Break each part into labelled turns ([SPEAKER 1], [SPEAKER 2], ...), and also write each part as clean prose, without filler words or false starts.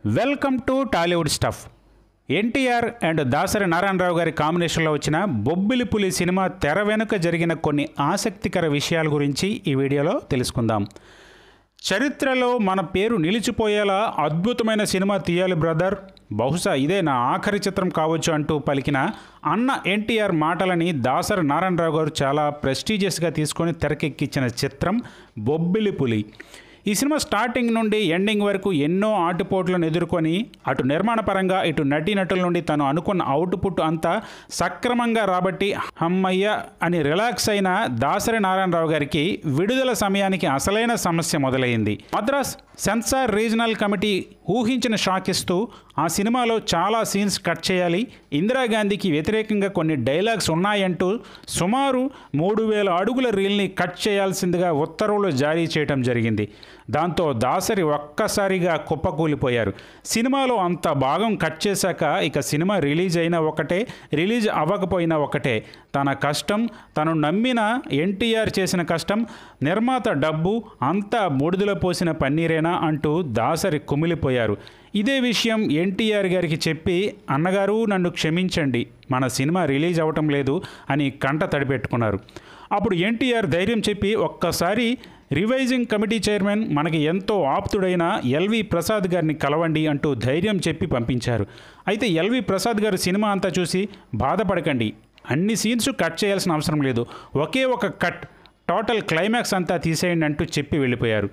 [SPEAKER 1] Welcome to Tollywood stuff. NTR and Dasari Narayana Rao గారి కాంబినేషన్లో వచ్చిన బొబ్బిలిపులి సినిమా తెర వెనుక జరిగిన కొన్ని ఆసక్తికర విషయాల గురించి ఈ వీడియోలో తెలుసుకుందాం. చరిత్రలో మన పేరు నిలిచిపోయేలా అద్భుతమైన సినిమా తీయాలి బ్రదర్, బహుశా ఇదే నా ఆఖరి చిత్రం కావచ్చు అంటూ పలికిన అన్న ఎన్టీఆర్ మాటలని దాసరి నారాయణరావు గారు చాలా ప్రెస్టీజియస్గా తీసుకొని తెరకెక్కించిన చిత్రం బొబ్బిలిపులి. ఈ సినిమా స్టార్టింగ్ నుండి ఎండింగ్ వరకు ఎన్నో ఆటుపోట్లను ఎదుర్కొని అటు నిర్మాణ పరంగా ఇటు నటీనటుల నుండి తను అనుకున్న అవుట్పుట్ అంతా సక్రమంగా రాబట్టి అమ్మయ్య అని రిలాక్స్ అయిన దాసరి నారాయణరావు గారికి విడుదల సమయానికి అసలైన సమస్య మొదలైంది. మద్రాస్ సెన్సార్ రీజనల్ కమిటీ ఊహించిన షాక్ ఇస్తూ ఆ సినిమాలో చాలా సీన్స్ కట్ చేయాలి, ఇందిరాగాంధీకి వ్యతిరేకంగా కొన్ని డైలాగ్స్ ఉన్నాయంటూ సుమారు 3000 అడుగుల రీల్ని కట్ చేయాల్సిందిగా ఉత్తర్వులు జారీ చేయడం జరిగింది. దాంతో దాసరి ఒక్కసారిగా కుప్పకూలిపోయారు. సినిమాలో అంత భాగం కట్ చేశాక ఇక సినిమా రిలీజ్ అయినా ఒకటే, రిలీజ్ అవ్వకపోయినా ఒకటే. తన కష్టం, తను నమ్మిన ఎన్టీఆర్ చేసిన కష్టం, నిర్మాత డబ్బు అంతా బూడిదలో పోసిన పన్నీరేనా అంటూ దాసరి కుమిలిపోయారు. ఇదే విషయం ఎన్టీఆర్ గారికి చెప్పి, అన్నగారు నన్ను క్షమించండి, మన సినిమా రిలీజ్ అవ్వటం లేదు అని కంట తడిపెట్టుకున్నారు. అప్పుడు ఎన్టీఆర్ ధైర్యం చెప్పి ఒక్కసారి రివైజింగ్ కమిటీ చైర్మన్ మనకి ఎంతో ఆప్తుడైన ఎల్వి ప్రసాద్ గారిని కలవండి అంటూ ధైర్యం చెప్పి పంపించారు. అయితే ఎల్వి ప్రసాద్ గారు సినిమా అంతా చూసి బాధపడకండి, అన్ని సీన్స్ కట్ చేయాల్సిన అవసరం లేదు, ఒకే ఒక కట్ టోటల్ క్లైమాక్స్ అంతా తీసేయండి అంటూ చెప్పి వెళ్ళిపోయారు.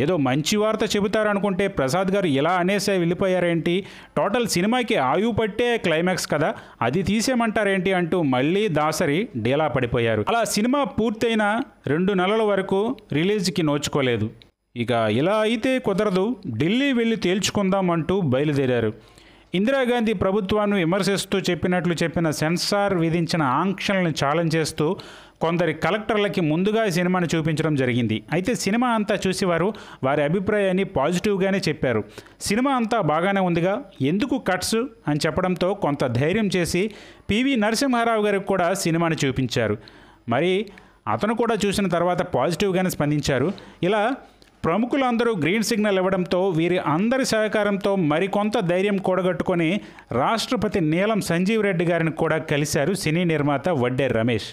[SPEAKER 1] ఏదో మంచి వార్త చెబుతారనుకుంటే ప్రసాద్ గారు ఇలా అనేసే వెళ్ళిపోయారేంటి, టోటల్ సినిమాకి ఆయువు పట్టే క్లైమాక్స్ కదా, అది తీసేయమంటారేంటి అంటూ మళ్ళీ దాసరి డేలా పడిపోయారు. అలా సినిమా పూర్తయిన 2 నెలల వరకు రిలీజ్కి నోచుకోలేదు. ఇక ఇలా అయితే కుదరదు, ఢిల్లీ వెళ్ళి తేల్చుకుందాం అంటూ బయలుదేరారు. ఇందిరాగాంధీ ప్రభుత్వాన్ని విమర్శిస్తూ చెప్పిన సెన్సార్ విధించిన ఆంక్షలను ఛాలెంజ్ చేస్తూ కొందరి కలెక్టర్లకి ముందుగా ఈ సినిమాని చూపించడం జరిగింది. అయితే సినిమా అంతా చూసి వారి అభిప్రాయాన్ని పాజిటివ్గానే చెప్పారు. సినిమా అంతా బాగానే ఉందిగా, ఎందుకు కట్స్ అని చెప్పడంతో కొంత ధైర్యం చేసి పివి నరసింహారావు గారికి కూడా సినిమాని చూపించారు. మరి అతను కూడా చూసిన తర్వాత పాజిటివ్గానే స్పందించారు. ఇలా ప్రముఖులందరూ గ్రీన్ సిగ్నల్ ఇవ్వడంతో వీరి అందరి సహకారంతో మరికొంత ధైర్యం కూడగట్టుకొని రాష్ట్రపతి నీలం సంజీవ్ రెడ్డి గారిని కూడా కలిశారు సినీ నిర్మాత వడ్డే రమేష్.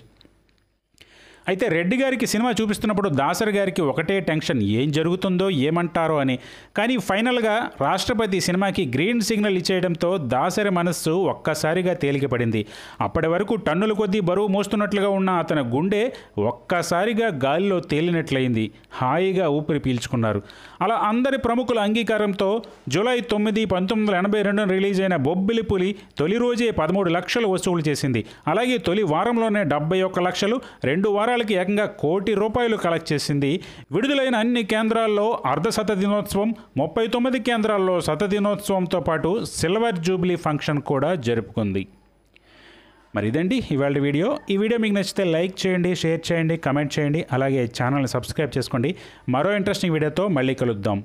[SPEAKER 1] అయితే రెడ్డి గారికి సినిమా చూపిస్తున్నప్పుడు దాసరి గారికి ఒకటే టెన్షన్, ఏం జరుగుతుందో ఏమంటారో అని. కానీ ఫైనల్గా రాష్ట్రపతి సినిమాకి గ్రీన్ సిగ్నల్ ఇచ్చేయడంతో దాసరి మనస్సు ఒక్కసారిగా తేలికపడింది. అప్పటి వరకు టన్నుల కొద్దీ బరువు మోస్తున్నట్లుగా ఉన్న అతని గుండె ఒక్కసారిగా గాలిలో తేలినట్లయింది. హాయిగా ఊపిరి పీల్చుకున్నారు. అలా అందరి ప్రముఖుల అంగీకారంతో జూలై 9, 1982 రిలీజ్ అయిన బొబ్బిలిపులి తొలి రోజే 13 లక్షలు వసూలు చేసింది. అలాగే తొలి వారంలోనే 71 లక్షలు, 2 వారాలకి ఏకంగా ₹1 కోటి కలెక్ట్ చేసింది. విడుదలైన అన్ని కేంద్రాల్లో అర్ధశత దినోత్సవం, 39 కేంద్రాల్లో శతదినోత్సవంతో పాటు సిల్వర్ జూబ్లీ ఫంక్షన్ కూడా జరుపుకుంది. మరి ఇదండి ఇవాళ వీడియో. ఈ వీడియో మీకు నచ్చితే లైక్ చేయండి, షేర్ చేయండి, కమెంట్ చేయండి, అలాగే ఛానల్ని సబ్స్క్రైబ్ చేసుకోండి. మరో ఇంట్రెస్టింగ్ వీడియోతో మళ్ళీ కలుద్దాం.